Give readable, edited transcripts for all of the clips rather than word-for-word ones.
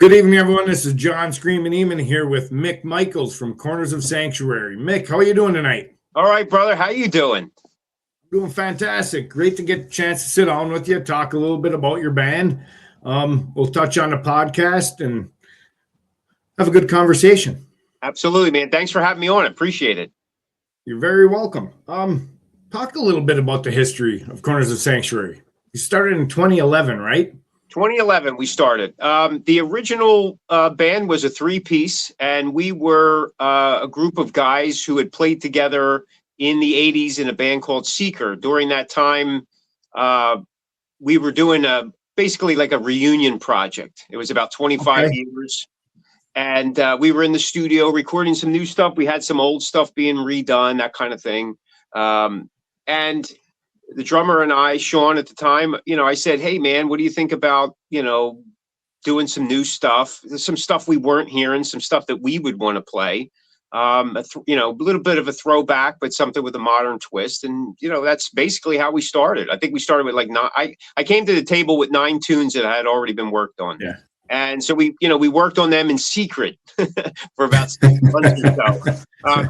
Good evening, everyone. This is John Screaming Eamon here with Mick Michaels from Corners of Sanctuary. Mick, how are you doing tonight? All right, brother. How you doing? Doing fantastic. Great to get a chance to sit down with you, talk a little bit about your band. We'll touch on the podcast and have a good conversation. Absolutely, man. Thanks for having me on. I appreciate it. You're very welcome. Talk a little bit about the history of Corners of Sanctuary. You started in 2011, right? 2011, we started. The original band was a three-piece, and we were a group of guys who had played together in the 80s in a band called Seeker. During that time, we were doing basically like a reunion project. It was about 25 years. And we were in the studio recording some new stuff. We had some old stuff being redone, that kind of thing. And the drummer and I, Sean, at the time, I said, hey, man, what do you think about, doing some new stuff? There's some stuff we weren't hearing, some stuff that we would want to play. A little bit of a throwback, but something with a modern twist. And, that's basically how we started. I think we started with I came to the table with 9 tunes that had already been worked on. Yeah. And so we worked on them in secret for about 6 months or so.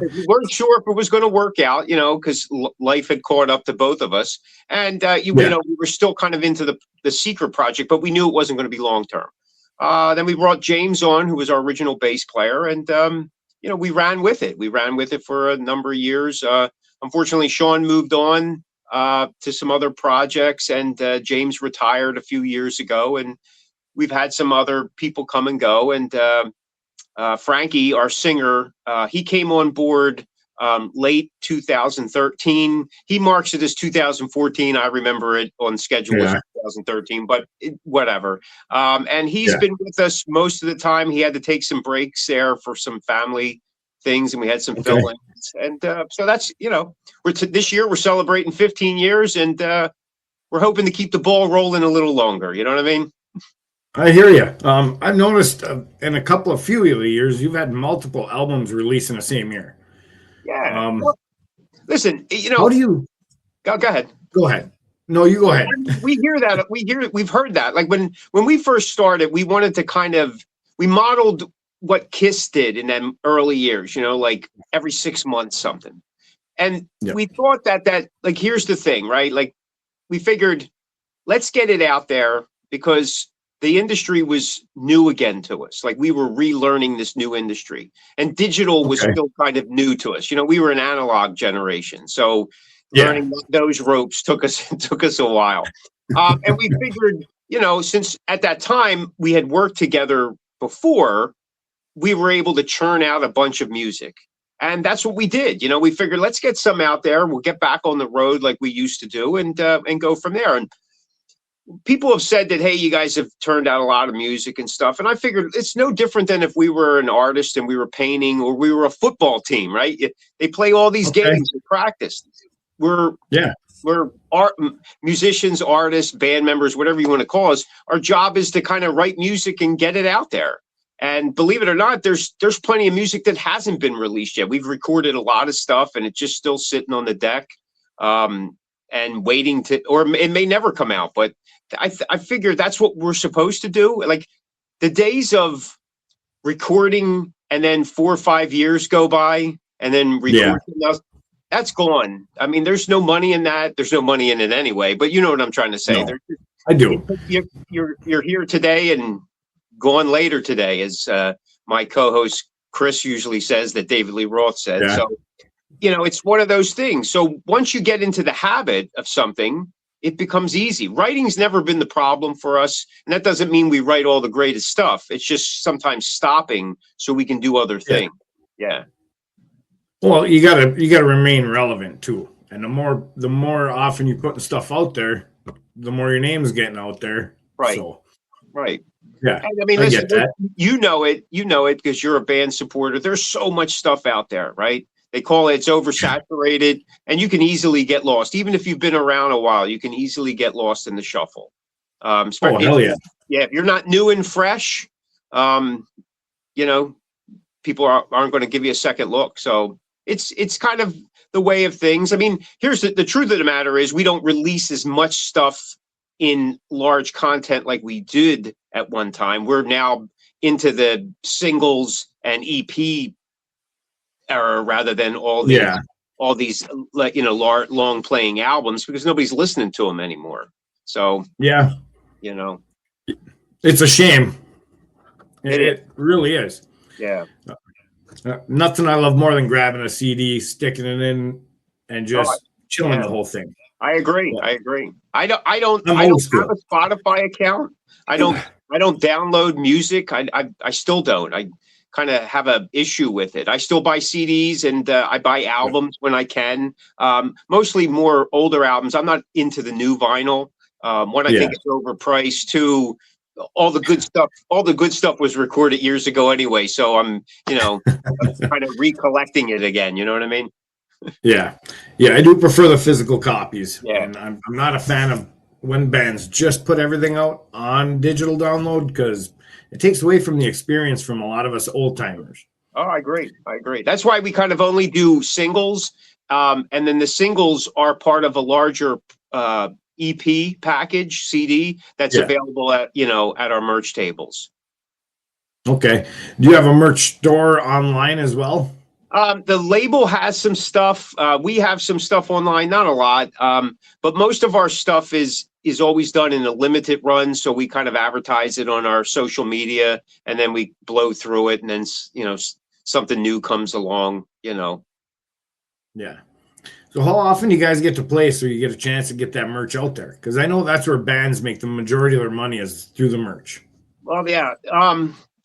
We weren't sure if it was going to work out, because life had caught up to both of us. And, we were still kind of into the secret project, but we knew it wasn't going to be long term. Then we brought James on, who was our original bass player. And, we ran with it. We ran with it for a number of years. Unfortunately, Sean moved on to some other projects, and James retired a few years ago. And we've had some other people come and go. And Frankie, our singer, he came on board late 2013. He marks it as 2014. I remember it on schedule as 2013, but whatever. And he's been with us most of the time. He had to take some breaks there for some family things, and we had some fill-ins. And so that's, this year we're celebrating 15 years, and we're hoping to keep the ball rolling a little longer. You know what I mean? I hear you. I've noticed in a few of the years, you've had multiple albums released in the same year. Yeah. Listen, how do you go ahead? Go ahead. No, you go ahead. We hear that. We've heard that. Like when we first started, we wanted to we modeled what Kiss did in them early years, like every 6 months, something. And we thought that like, here's the thing, right? Like we figured, let's get it out there, because the industry was new again to us. Like we were relearning this new industry, and digital was still kind of new to us. We were an analog generation. So learning those ropes took us a while. And we figured, since at that time we had worked together before, we were able to churn out a bunch of music. And that's what we did. We figured, let's get some out there. We'll get back on the road like we used to do, and go from there. And people have said that, hey, you guys have turned out a lot of music and stuff. And I figured it's no different than if we were an artist and we were painting, or we were a football team, right? They play all these games in practice. We're art musicians, artists, band members, whatever you want to call us. Our job is to kind of write music and get it out there. And believe it or not, there's plenty of music that hasn't been released yet. We've recorded a lot of stuff, and it's just still sitting on the deck, and waiting or it may never come out. But I figure that's what we're supposed to do. Like the days of recording and then 4 or 5 years go by and then recording, that's gone. I mean, there's no money in that. There's no money in it anyway, but you know what I'm trying to say. No, I do. You're here today and gone later today, as my co-host Chris usually says, that David Lee Roth said. Yeah. So, it's one of those things. So once you get into the habit of something, it becomes easy. Writing's never been the problem for us. And that doesn't mean we write all the greatest stuff. It's just sometimes stopping so we can do other things. Yeah. Well, you gotta remain relevant too. And the more often you put stuff out there, the more your name's getting out there. Right. So, right. Yeah. And I mean, listen, you know it because you're a band supporter. There's so much stuff out there, right? They call it's oversaturated, and you can easily get lost. Even if you've been around a while, you can easily get lost in the shuffle. Hell yeah. If you're not new and fresh, people aren't going to give you a second look. So it's kind of the way of things. I mean, here's the truth of the matter is we don't release as much stuff in large content like we did at one time. We're now into the singles and EP era rather than Yeah. all these like long playing albums because nobody's listening to them anymore. So Yeah. you know, It's a shame. it is. It really is. Yeah. Nothing I love more than grabbing a CD, sticking it in, and Oh, just chilling yeah. the whole thing. I agree. But I agree. I don't. I don't. I'm I old don't have school. a Spotify account. I don't. I don't download music. I still don't. I kind of have a issue with it. I still buy CDs and I buy albums when I can. Mostly more older albums. I'm not into the new vinyl. One, I Yeah. think it's overpriced. Two, all the good stuff. All the good stuff was recorded years ago anyway. So I'm kind of recollecting it again. You know what I mean? Yeah. Yeah. I do prefer the physical copies. Yeah. And I'm not a fan of when bands just put everything out on digital download because it takes away from the experience from a lot of us old timers. Oh, I agree. I agree. That's why we kind of only do singles. And then the singles are part of a larger EP package CD that's Yeah. available at our merch tables. Okay. Do you have a merch store online as well? The label has some stuff. We have some stuff online, not a lot, but most of our stuff is always done in a limited run. So we kind of advertise it on our social media, and then we blow through it, and then something new comes along. Yeah. So how often do you guys get to play so you get a chance to get that merch out there? Because I know that's where bands make the majority of their money is through the merch. Well, yeah.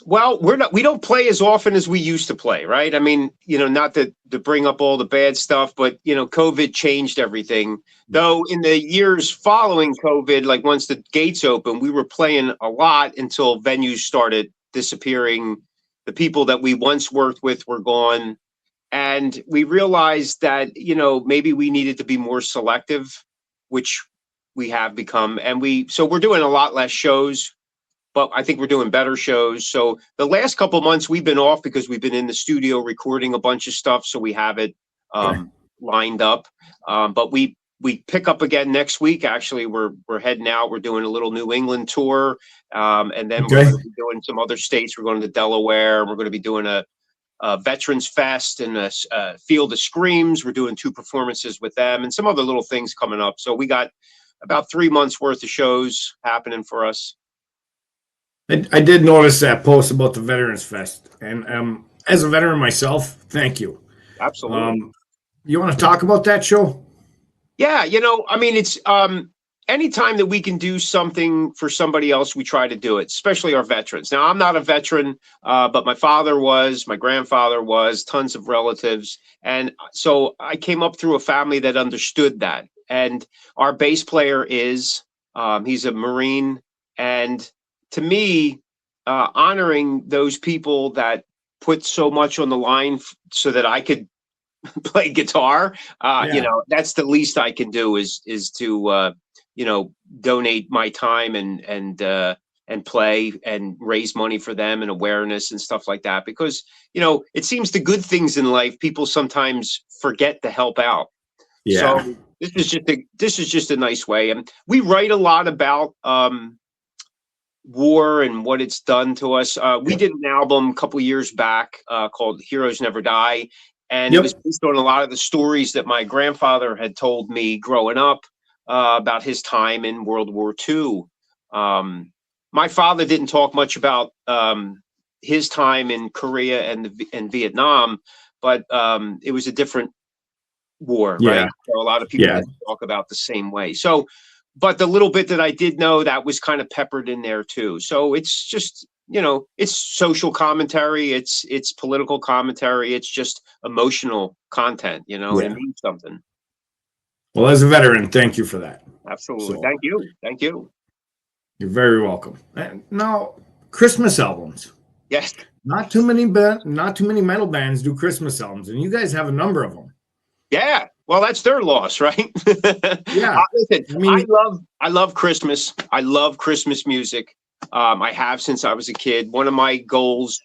Well, we don't play as often as we used to play, right? I mean, not to bring up all the bad stuff, but COVID changed everything. Though in the years following COVID, like once the gates opened, we were playing a lot until venues started disappearing. The people that we once worked with were gone. And we realized that, maybe we needed to be more selective, which we have become. And so we're doing a lot less shows, but I think we're doing better shows. So the last couple of months we've been off because we've been in the studio recording a bunch of stuff. So we have it lined up. But we pick up again next week. Actually, we're heading out. We're doing a little New England tour. And then we're going to be doing some other states. We're going to Delaware. We're going to be doing a Veterans Fest and a Field of Screams. We're doing 2 performances with them and some other little things coming up. So we got about 3 months worth of shows happening for us. I did notice that post about the Veterans Fest. And as a veteran myself, thank you. Absolutely. You want to talk about that show? Yeah. I mean, it's anytime that we can do something for somebody else, we try to do it, especially our veterans. Now, I'm not a veteran, but my father was, my grandfather was, tons of relatives. And so I came up through a family that understood that. And our bass player he's a Marine. And to me, honoring those people that put so much on the line so that I could play guitar, that's the least I can do is to donate my time and play and raise money for them and awareness and stuff like that. Because, it seems the good things in life, people sometimes forget to help out. Yeah. So this is just a nice way. And we write a lot about, war and what it's done to us. We did an album a couple years back called Heroes Never Die. And it was based on a lot of the stories that my grandfather had told me growing up about his time in World War II. My father didn't talk much about his time in Korea and Vietnam, but it was a different war, right? So a lot of people didn't talk about the same way. So, but the little bit that I did know, that was kind of peppered in there too. So it's just, it's social commentary, it's political commentary, it's just emotional content, and it means something. Well, as a veteran, thank you for that. Absolutely. So, thank you. You're very welcome. And now, Christmas albums. Yes. Not too many metal bands do Christmas albums, and you guys have a number of them. Yeah. Well, that's their loss, right? Yeah. Listen, I love Christmas. I love Christmas music. I have since I was a kid. One of my goals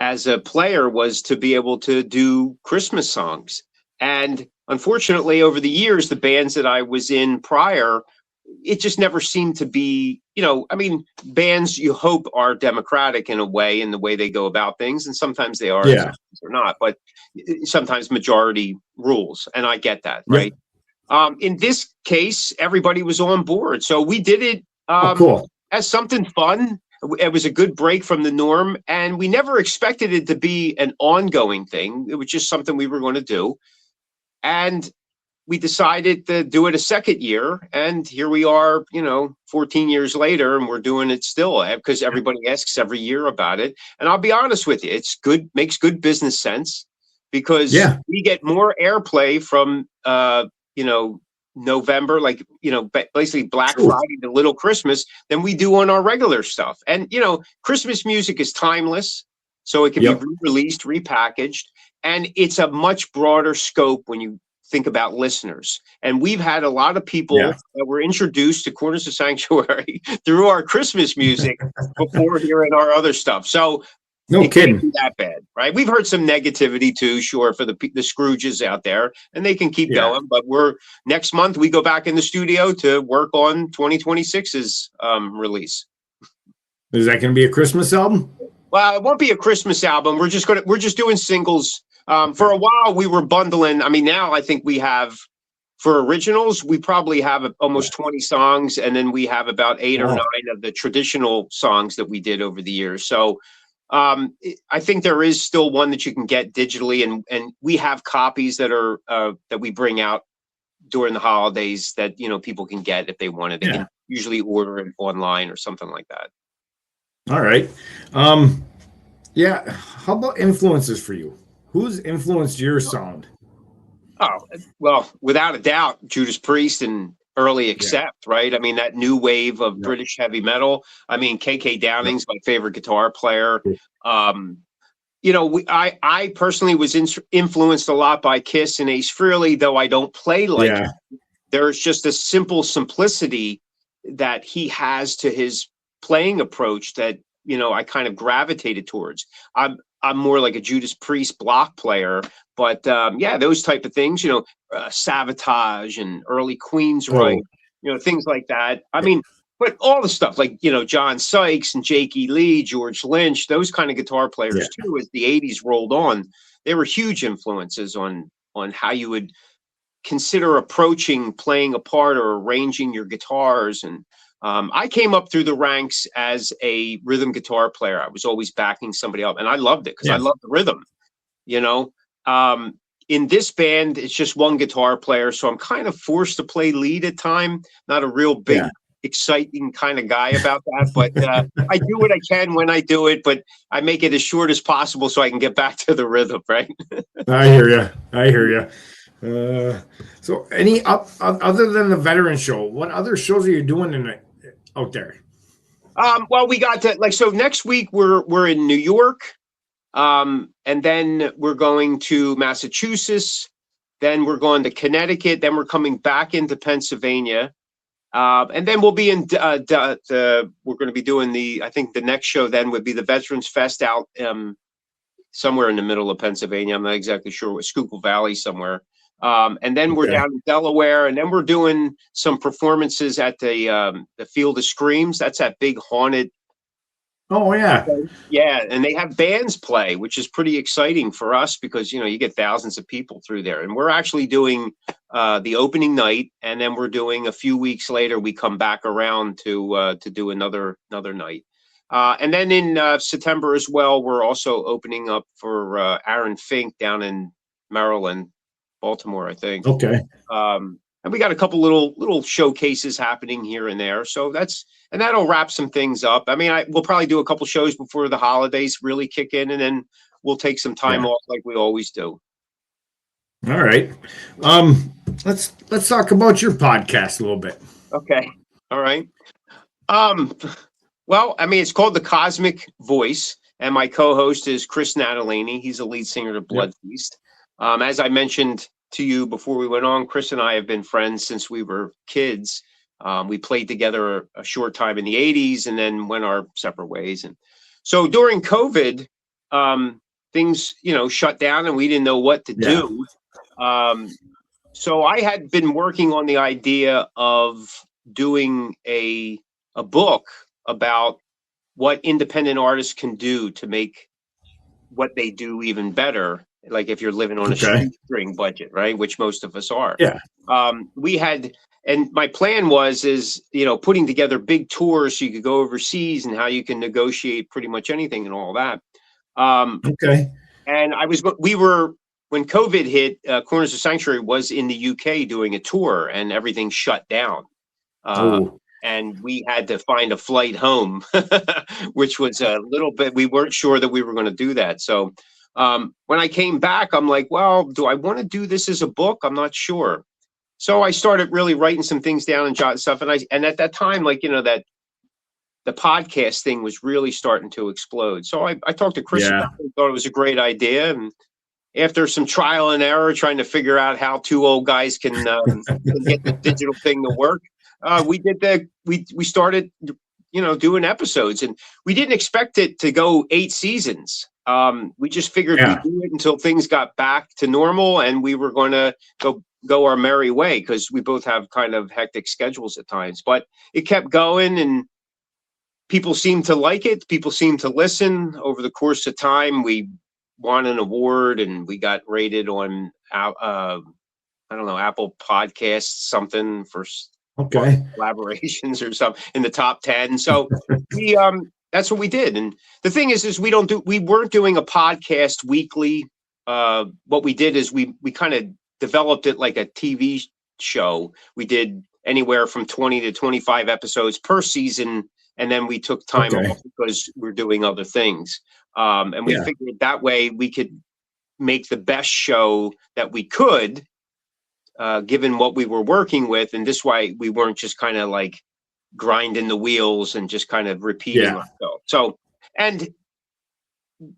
as a player was to be able to do Christmas songs. And unfortunately, over the years, the bands that I was in prior it just never seemed to be, I mean, bands you hope are democratic in a way in the way they go about things. And sometimes they are, and Yeah. sometimes they're not, but sometimes majority rules. And I get that. Yep. Right. In this case, everybody was on board. So we did it Oh, cool. as something fun. It was a good break from the norm. And we never expected it to be an ongoing thing. It was just something we were going to do. And we decided to do it a second year, and here we are, 14 years later, and we're doing it still because everybody asks every year about it. And I'll be honest with you, it's good, makes good business sense because we get more airplay from, November, like, basically Black Friday to Little Christmas than we do on our regular stuff. And, Christmas music is timeless, so it can be re-released, repackaged, and it's a much broader scope when you think about listeners. And we've had a lot of people that were introduced to Corners of Sanctuary through our Christmas music before hearing our other stuff. So no kidding. Can't be that bad, right? We've heard some negativity too, sure, for the Scrooges out there, and they can keep going. But next month we go back in the studio to work on 2026's release. Is that going to be a Christmas album? Well, it won't be a Christmas album. We're just doing singles. For a while, we were bundling. I mean, now I think we have, for originals, we probably have almost 20 songs, and then we have about 8 or 9 of the traditional songs that we did over the years. So I think there is still one that you can get digitally, and we have copies that are that we bring out during the holidays that people can get if they want it. They can usually order it online or something like that. All right. How about influences for you? Who's influenced your sound? Oh, well, without a doubt, Judas Priest and early Accept, right? I mean, that new wave of British heavy metal. I mean, KK Downing's my favorite guitar player. I personally was influenced a lot by Kiss and Ace Frehley, though I don't play like him. There's just a simple simplicity that he has to his playing approach that, I kind of gravitated towards. I'm more like a Judas Priest block player, but those type of things, Sabotage and early Queensryche, things like that. I mean, but all the stuff like, John Sykes and Jakey Lee, George Lynch, those kind of guitar players too, as the 80s rolled on, they were huge influences on how you would consider approaching playing a part or arranging your guitars. And I came up through the ranks as a rhythm guitar player. I was always backing somebody up, and I loved it because I loved the rhythm. In this band, it's just one guitar player, so I'm kind of forced to play lead at time. Not a real big, exciting kind of guy about that, but I do what I can when I do it, but I make it as short as possible so I can get back to the rhythm, right? I hear you. So any other than the veteran show, what other shows are you doing out there? Well, we got to so next week we're in New York, and then we're going to Massachusetts, then we're going to Connecticut, then we're coming back into Pennsylvania, and then we'll be in we're going to be doing I think the next show then would be the Veterans Fest out somewhere in the middle of Pennsylvania. I'm not exactly sure, what, Schuylkill Valley somewhere. And then we're down in Delaware, and then we're doing some performances at the Field of Screams. That's that big haunted. Oh yeah. Yeah, and they have bands play, which is pretty exciting for us because you get thousands of people through there. And we're actually doing the opening night, and then we're doing a few weeks later. We come back around to do another night. And then in September as well, we're also opening up for Aaron Fink down in Maryland. Baltimore, I think. Okay. And we got a couple little showcases happening here and there. So that'll wrap some things up. I mean, we'll probably do a couple shows before the holidays really kick in, and then we'll take some time off like we always do. All right. Let's talk about your podcast a little bit. Okay. All right. Well, I mean, it's called The Cosmic Voice, and my co-host is Chris Natalini. He's the lead singer of Blood Feast. As I mentioned to you before we went on, Chris and I have been friends since we were kids. We played together a short time in the 80s and then went our separate ways. And so during COVID, things, shut down and we didn't know what to do. So I had been working on the idea of doing a book about what independent artists can do to make what they do even better. Like if you're living on a Okay. shoestring budget, right? Which most of us are. Yeah. We had, and my plan is, putting together big tours so you could go overseas and how you can negotiate pretty much anything and all that. Okay. And when COVID hit, Corners of Sanctuary was in the UK doing a tour and everything shut down. Oh, And we had to find a flight home, which was a little bit, we weren't sure that we were going to do that. So when I came back, I'm like, well, do I want to do this as a book? I'm not sure. So I started really writing some things down and jotting stuff. And at that time, that the podcast thing was really starting to explode. So I talked to Chris yeah. about it, thought it was a great idea. And after some trial and error, trying to figure out how two old guys can get the digital thing to work, we started, doing episodes, and we didn't expect it to go 8 seasons. We just figured we'd do it until things got back to normal, and we were going to go our merry way, because we both have kind of hectic schedules at times. But it kept going, and people seemed to like it. People seemed to listen. Over the course of time, we won an award, and we got rated on I don't know, Apple Podcasts, something for collaborations or something in the top 10. So we that's what we did. And the thing is we weren't doing a podcast weekly. What we did is we kind of developed it like a TV show. We did anywhere from 20 to 25 episodes per season, and then we took time off because we're doing other things. And we figured that way we could make the best show that we could, given what we were working with. And this way we weren't just kind of like grinding the wheels and just kind of repeating ourselves. So, and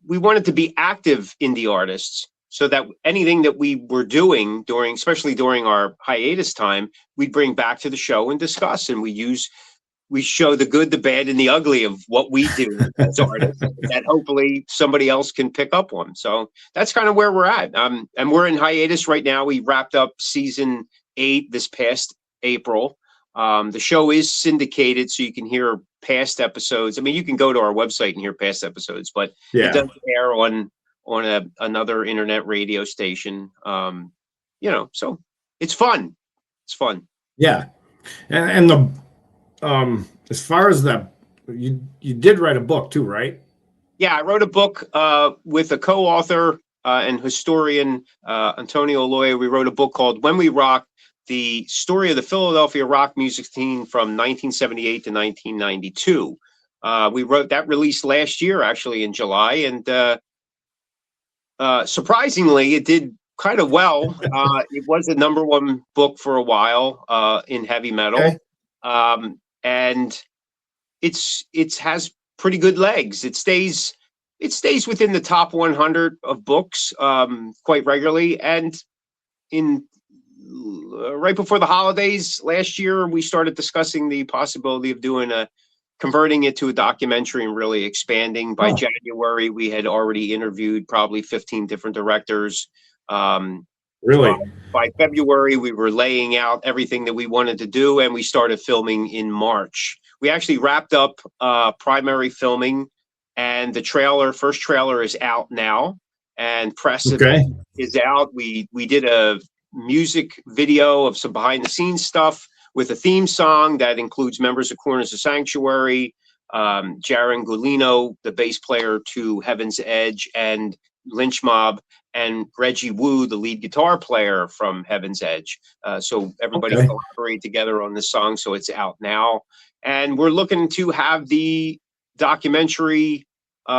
we wanted to be active indie artists, so that anything that we were doing especially during our hiatus time, we'd bring back to the show and discuss. And we show the good, the bad, and the ugly of what we do as artists that hopefully somebody else can pick up on. So that's kind of where we're at. And we're in hiatus right now. We wrapped up season 8 this past April. The show is syndicated, so you can hear past episodes. I mean, you can go to our website and hear past episodes, but it does air on another internet radio station. So it's fun. It's fun. Yeah. And the as far as you did write a book too, right? Yeah, I wrote a book with a co-author and historian, Antonio Loya. We wrote a book called When We Rock: The Story of the Philadelphia Rock Music Scene from 1978 to 1992. We wrote that, released last year, actually in July, and surprisingly, it did kind of well. It was the #1 book for a while in heavy metal. And it has pretty good legs. It stays within the top 100 of books quite regularly. And in right before the holidays last year, we started discussing the possibility of converting it to a documentary and really expanding. By January, we had already interviewed probably 15 different directors. Really? By February, we were laying out everything that we wanted to do, and we started filming in March. We actually wrapped up primary filming, and the first trailer is out now, and press is out. We did a music video of some behind the scenes stuff with a theme song that includes members of Corners of Sanctuary, Jaron Gulino, the bass player to Heaven's Edge and Lynch Mob, and Reggie Wu, the lead guitar player from Heaven's Edge. So everybody collaborate together on this song. So it's out now. And we're looking to have the documentary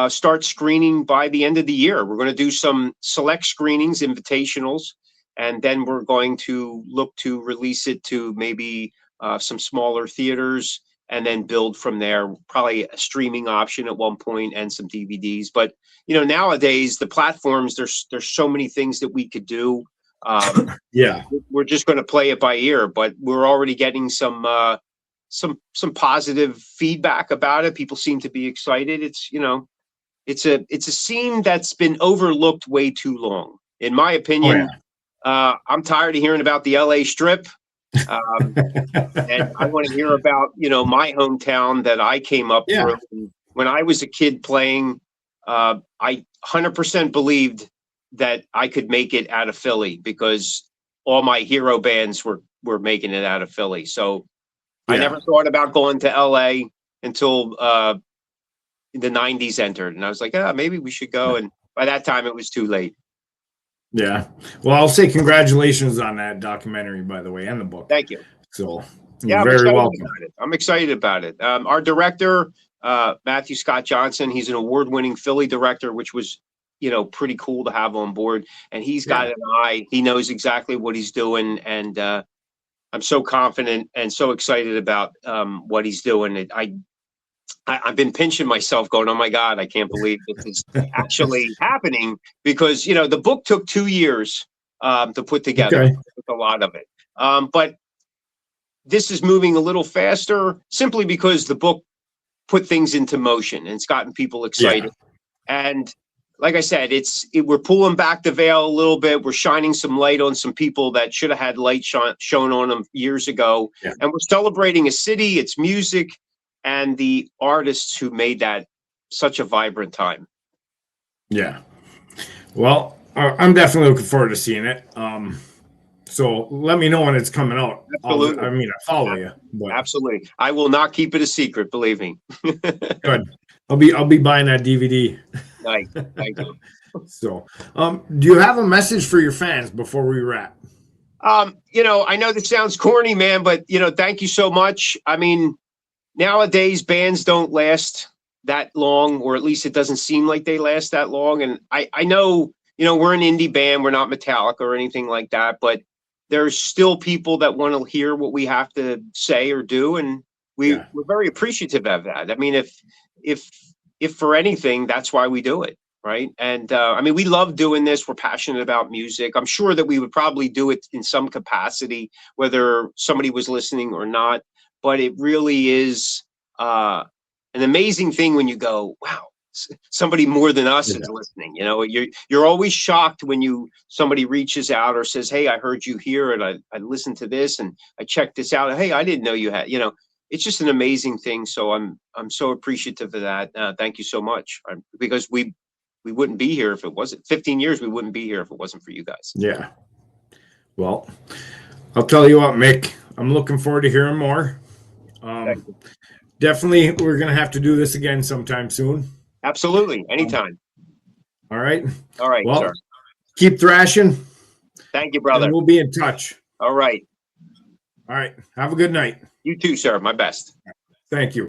start screening by the end of the year. We're going to do some select screenings, invitationals, and then we're going to look to release it to maybe some smaller theaters, and then build from there, probably a streaming option at one point and some DVDs. But nowadays the platforms, there's so many things that we could do. We're just going to play it by ear, but we're already getting some positive feedback about it. People seem to be excited. It's a scene that's been overlooked way too long, in my opinion. I'm tired of hearing about the LA Strip. And I want to hear about, my hometown that I came up Yeah. through. When I was a kid playing, I 100% believed that I could make it out of Philly because all my hero bands were making it out of Philly. So I never thought about going to LA until the 90s entered. And I was like, maybe we should go. And by that time, it was too late. Yeah. Well, I'll say congratulations on that documentary, by the way, and the book. Thank you. So Yeah, you're very welcome. I'm excited about it. Our director, Matthew Scott Johnson, he's an award-winning Philly director, which was, pretty cool to have on board. And he's got an eye. He knows exactly what he's doing. And I'm so confident and so excited about what he's doing. I've been pinching myself going, oh my God, I can't believe this is actually happening, because, the book took 2 years to put together. Okay. A lot of it. But this is moving a little faster simply because the book put things into motion and it's gotten people excited. And like I said, we're pulling back the veil a little bit. We're shining some light on some people that should have had light shown on them years ago. And we're celebrating a city, its music, and the artists who made that such a vibrant time. Yeah. Well, I'm definitely looking forward to seeing it. So let me know when it's coming out. Absolutely. I follow you. But. Absolutely. I will not keep it a secret, believe me. Good. I'll be buying that DVD. Nice. Thank you. So, do you have a message for your fans before we wrap? I know this sounds corny, man, but thank you so much. I mean, nowadays bands don't last that long, or at least it doesn't seem like they last that long. And I know, we're an indie band, we're not Metallica or anything like that, but there's still people that want to hear what we have to say or do, and we're very appreciative of that. I mean, if for anything, that's why we do it, right? And I mean, we love doing this. We're passionate about music. I'm sure that we would probably do it in some capacity, whether somebody was listening or not. But it really is an amazing thing when you go, wow, somebody more than us is listening. You're always shocked when somebody reaches out or says, hey, I heard you here and I listened to this and I checked this out. Hey, I didn't know you had, it's just an amazing thing. So I'm so appreciative of that. Thank you so much. Because we wouldn't be here if it wasn't 15 years. We wouldn't be here if it wasn't for you guys. Yeah. Well, I'll tell you what, Mick, I'm looking forward to hearing more. Definitely, we're going to have to do this again sometime soon. Absolutely. Anytime. All right. All right. Well, sir. Keep thrashing. Thank you, brother. And we'll be in touch. All right. All right. Have a good night. You too, sir. My best. Thank you.